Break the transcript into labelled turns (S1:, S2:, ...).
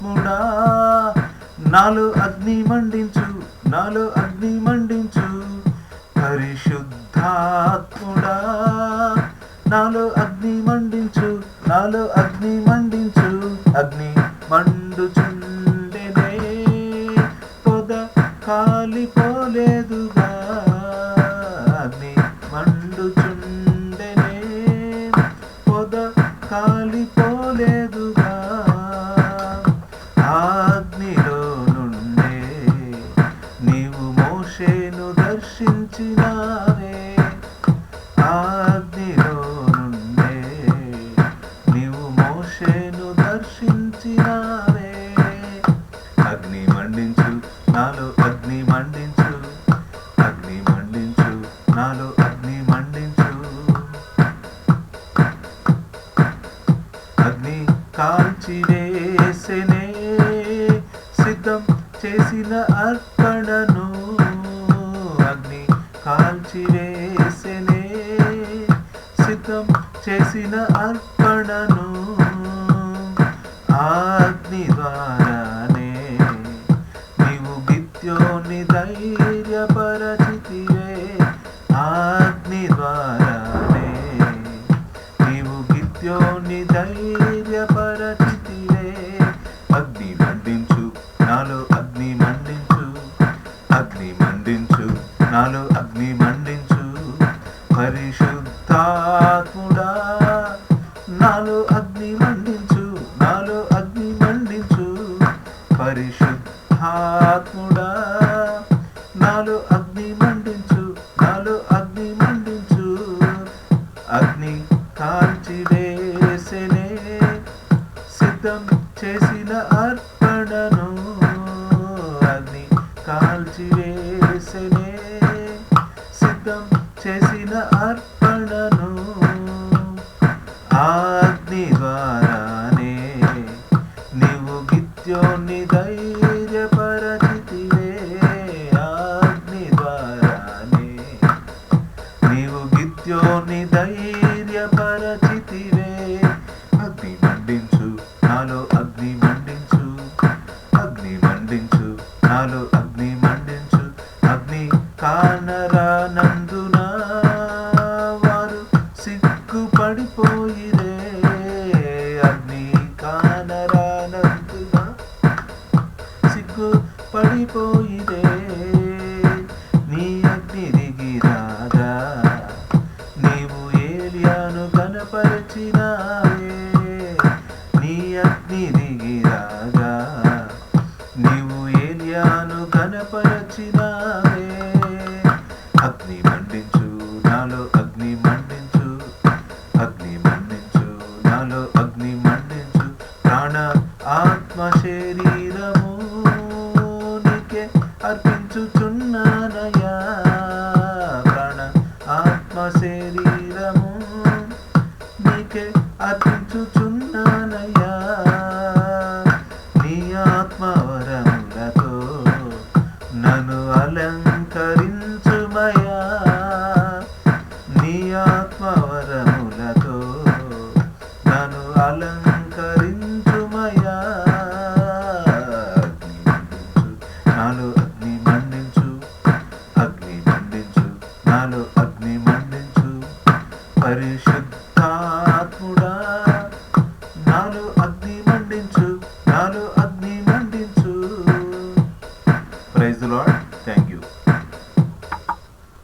S1: MUDA నాలో అగ్ని మండించు, నాలో అగ్ని మండించు. పరిశుద్ధాత్ముడా నాలో అగ్ని మండించు, నాలో అగ్ని మండించు. అగ్ని మండుచుండెనే పొద కాలిపోలేదుగా. అగ్ని మండుచుండెనే పొద కాలిపోలేదుగా. అగ్నిలో నుండే నీవు మోషేను దర్శించినావే. అగ్నిలో నుండే నీవు మోషేను దర్శించినావే. అగ్ని మండించు, నాలో అగ్ని మండించు, అగ్ని మండించు, నాలో అగ్ని మండించు. అగ్ని కాల్చివేసెనే సిద్ధం చేసిన అర్పణను. అగ్ని కాల్చివేసెనే సిద్ధం చేసిన అర్పణను. అగ్ని ద్వారానే నీవు గిద్యోని ధైర్యపరచితివే. అగ్ని ద్వారానే నీవు గిద్యోని ధైర్యపరచితివే. అగ్ని మండించు, నాలో అగ్ని మండించు, అగ్ని మండించు, నాలో అగ్ని మండించు. పరిశుద్ధాత్ముడా నాలో అగ్ని మండించు, నాలో అగ్ని మండించు. పరిశుద్ధాత్ముడా నాలో అగ్ని మండించు, నాలో అగ్ని మండించు. అగ్ని కాల్చివేసెనే సిద్ధం చేసిన అర్పణను. అగ్ని కాల్చివేసెనే సిద్ధం చేసిన అర్పణను. అగ్ని ద్వారానే నీవు గిద్యోని ధైర్యపరచితివే. అగ్ని ద్వారానే నీవు గిద్యోని ధైర్యపరచితివే. అగ్ని మండించు, నాలో అగ్ని మండించు, అగ్ని మండించు, నాలో అగ్ని మండించు. అగ్ని కానరానందున వారు సిగ్గుపడిపోయిరే. అగ్ని కానరానందున సిగ్గుపడిపోయిరే. నీ అగ్ని దిగి రాగా నీవు ఏలియాను గణపరచినావే. నీ అగ్ని దిగి రాగా నీవు ఏలియాను గణపరచినావే. అగ్ని మండించు, నాలో అగ్ని మండించు, అగ్ని మండించు, నాలో అగ్ని మండించు. ప్రాణ ఆత్మ శరీరము నీకే అర్పించుచున్నానయ్యా. ప్రాణ ఆత్మ శరీరము నీకే అర్పించుచున్నానయ్యా. నీ ఆత్మవరములతో నన్ను అలంకరించుమయ్యా. నీ ఆత్మవరములతో నన్ను అలంకరించుమయ్యా. అగ్ని మండించు, నాలో అగ్ని మండించు, అగ్ని మండించు, నాలో అగ్ని మండించు. పరిశుద్ధాత్ముడా నాలో అగ్ని మండించు, నాలో అగ్ని మండించు. Praise the lord.